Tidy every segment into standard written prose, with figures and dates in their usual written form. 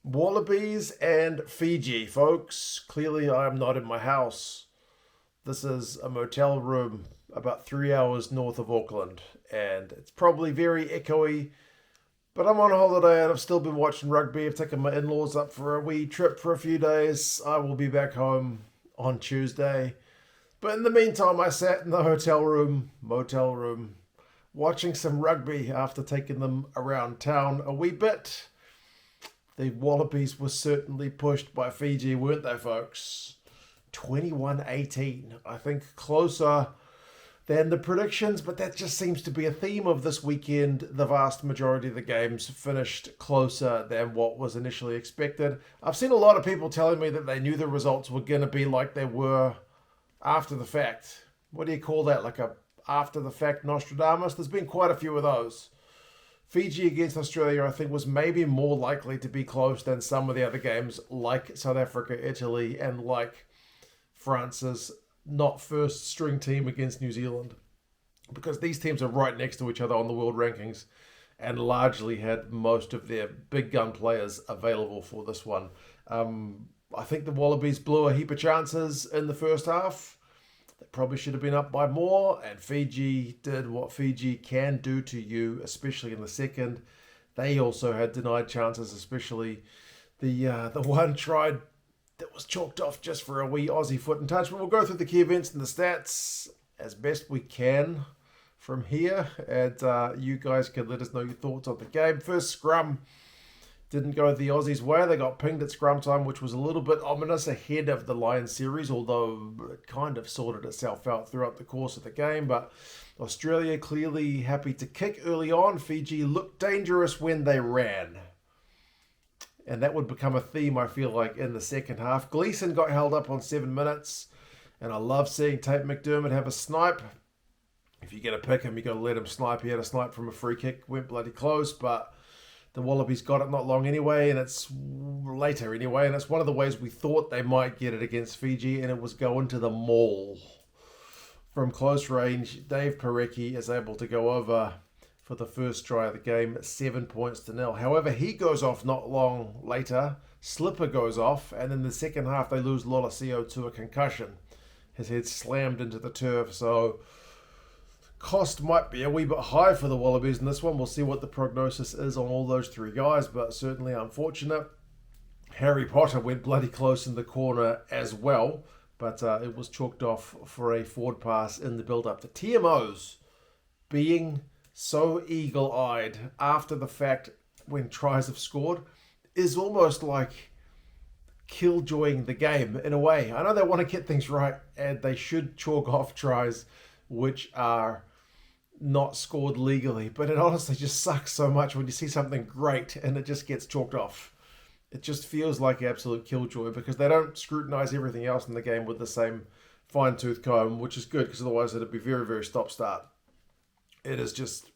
Wallabies and Fiji, folks. Clearly, I am not in my house. This is a motel room about 3 hours north of Auckland, and it's probably very echoey. But I'm on holiday and I've still been watching rugby. I've taken my in laws up for a wee trip for a few days. I will be back home on Tuesday. But in the meantime, I sat in the motel room, watching some rugby after taking them around town a wee bit. The Wallabies were certainly pushed by Fiji, weren't they, folks? 21-18. I think closer than the predictions, but that just seems to be a theme of this weekend. The vast majority of the games finished closer than what was initially expected. I've seen a lot of people telling me that they knew the results were going to be like they were after the fact. What do you call that? Like a after the fact Nostradamus? There's been quite a few of those. Fiji against Australia, I think, was maybe more likely to be close than some of the other games, like South Africa, Italy, and like France's not first string team against New Zealand. Because these teams are right next to each other on the world rankings and largely had most of their big gun players available for this one. I think the Wallabies blew a heap of chances in the first half. They probably should have been up by more, and Fiji did what Fiji can do to you, especially in the second. They also had denied chances, especially the one tried that was chalked off just for a wee Aussie foot and touch. But we'll go through the key events and the stats as best we can from here, and you guys can let us know your thoughts on the game. First scrum didn't go the Aussies' way. They got pinged at scrum time, which was a little bit ominous ahead of the Lions series, although it kind of sorted itself out throughout the course of the game. But Australia clearly happy to kick early on. Fiji looked dangerous when they ran. And that would become a theme, I feel like, in the second half. Gleeson got held up on 7 minutes. And I love seeing Tate McDermott have a snipe. If you're going to pick him, you got to let him snipe. He had a snipe from a free kick. Went bloody close, but the Wallabies got it not long anyway, and it's later anyway, and it's one of the ways we thought they might get it against Fiji, and it was going to the maul. From close range, Dave Parecki is able to go over for the first try of the game, 7 points to nil. However, he goes off not long later. Slipper goes off, and in the second half, they lose Lolosio to a concussion. His head slammed into the turf, so cost might be a wee bit high for the Wallabies in this one. We'll see what the prognosis is on all those three guys, but certainly unfortunate. Harry Potter went bloody close in the corner as well, but it was chalked off for a forward pass in the build-up. The TMOs being so eagle-eyed after the fact when tries have scored is almost like killjoying the game in a way. I know they want to get things right, and they should chalk off tries which are not scored legally, but it honestly just sucks so much when you see something great and it just gets chalked off. It just feels like absolute killjoy because they don't scrutinize everything else in the game with the same fine-tooth comb, which is good because otherwise it'd be very, very stop-start. It just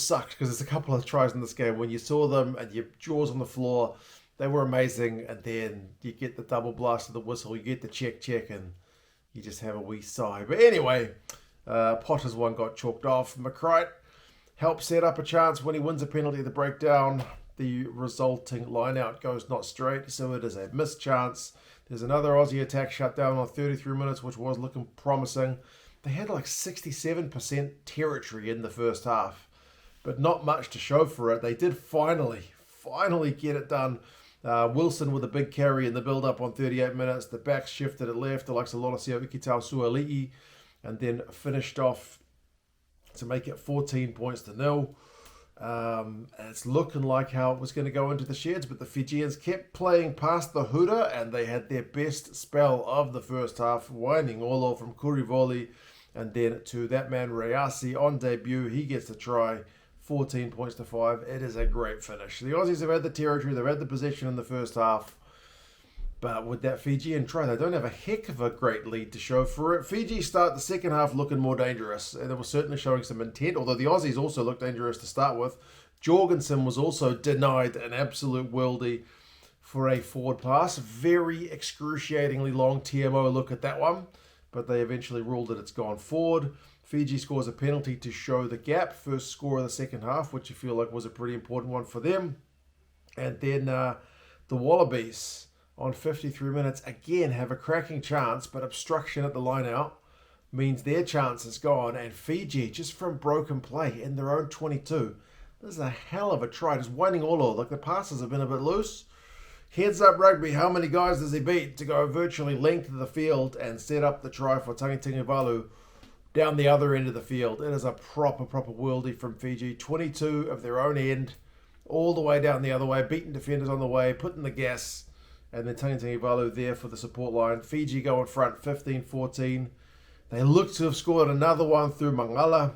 sucked because there's a couple of tries in this game when you saw them and your jaws on the floor, they were amazing, and then you get the double blast of the whistle, you get the check, and you just have a wee sigh. But anyway, Potter's one got chalked off. McCright helps set up a chance when he wins a penalty at the breakdown. The resulting line-out goes not straight, so it is a missed chance. There's another Aussie attack shut down on 33 minutes, which was looking promising. They had like 67% territory in the first half, but not much to show for it. They did finally get it done. Wilson with a big carry in the build-up on 38 minutes. The backs shifted at left. Alexa Lolosio Ikitau Suali'i, and then finished off to make it 14 points to nil. And it's looking like how it was going to go into the sheds, but the Fijians kept playing past the hooter, and they had their best spell of the first half, winding all off from Kurivoli, and then to that man Reasi on debut. He gets the try. 14 points to 5. It is a great finish. The Aussies have had the territory. They've had the possession in the first half. But with that Fijian try, they don't have a heck of a great lead to show for it. Fiji start the second half looking more dangerous. And they were certainly showing some intent, although the Aussies also looked dangerous to start with. Jorgensen was also denied an absolute worldie for a forward pass. Very excruciatingly long TMO look at that one. But they eventually ruled that it's gone forward. Fiji scores a penalty to show the gap. First score of the second half, which I feel like was a pretty important one for them. And then the Wallabies on 53 minutes again have a cracking chance, but obstruction at the line out means their chance is gone. And Fiji, just from broken play in their own 22, this is a hell of a try. Just winding all over. Like the passes have been a bit loose. Heads up Rugby, how many guys does he beat to go virtually length of the field and set up the try for Tangitingivalu down the other end of the field? It is a proper worldie from Fiji. 22 of their own end, all the way down the other way, beating defenders on the way, putting the gas, and then Tangitingivalu there for the support line. Fiji go in front 15-14. They look to have scored another one through Mangala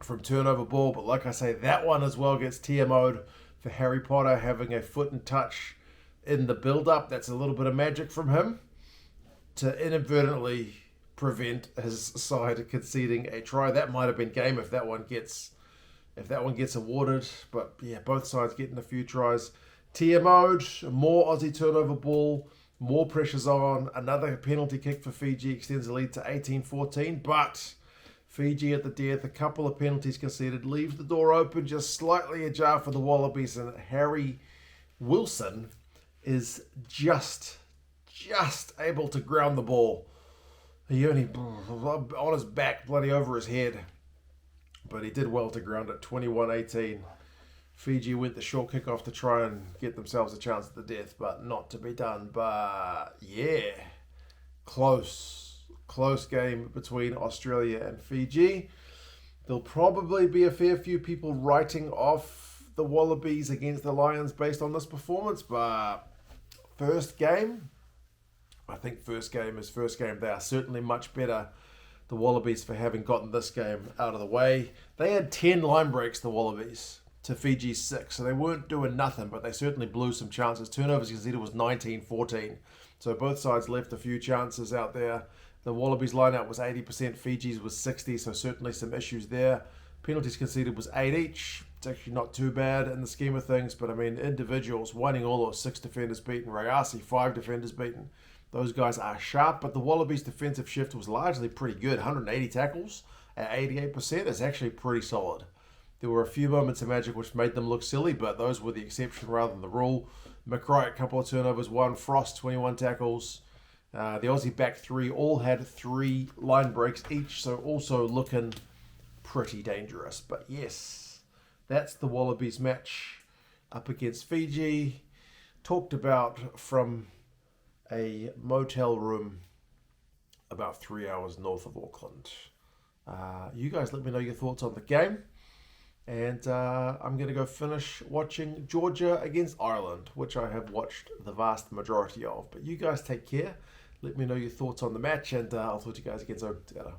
from turnover ball, but like I say, that one as well gets TMO'd for Harry Potter having a foot and touch in the build-up. That's a little bit of magic from him to inadvertently prevent his side conceding a try. That might have been game if that one gets awarded. But yeah, both sides getting a few tries. TMO'd, more Aussie turnover ball, more pressure's on. Another penalty kick for Fiji extends the lead to 18-14. But Fiji at the death, a couple of penalties conceded, leaves the door open just slightly ajar for the Wallabies, and Harry Wilson is just able to ground the ball. He only on his back, bloody over his head. But he did well to ground it. 21-18. Fiji went the short kick off to try and get themselves a chance at the death, but not to be done. But yeah, close game between Australia and Fiji. There'll probably be a fair few people writing off the Wallabies against the Lions based on this performance, but first game, I think first game is first game. They are certainly much better, the Wallabies, for having gotten this game out of the way. They had 10 line breaks, the Wallabies, to Fiji's 6, so they weren't doing nothing, but they certainly blew some chances. Turnovers conceded was 19-14, so both sides left a few chances out there. The Wallabies line-out was 80%, Fiji's was 60%, so certainly some issues there. Penalties conceded was 8 each. It's actually not too bad in the scheme of things, but I mean, individuals, winning all those 6 defenders beaten, Rayasi 5 defenders beaten. Those guys are sharp, but the Wallabies' defensive shift was largely pretty good. 180 tackles at 88% is actually pretty solid. There were a few moments of magic which made them look silly, but those were the exception rather than the rule. McRae, a couple of turnovers, 1. Frost, 21 tackles. The Aussie back 3 all had 3 line breaks each, so also looking pretty dangerous. But yes, that's the Wallabies match up against Fiji. Talked about from a motel room about 3 hours north of Auckland. You guys let me know your thoughts on the game. And I'm going to go finish watching Georgia against Ireland, which I have watched the vast majority of. But you guys take care. Let me know your thoughts on the match, and I'll talk to you guys again soon. Together.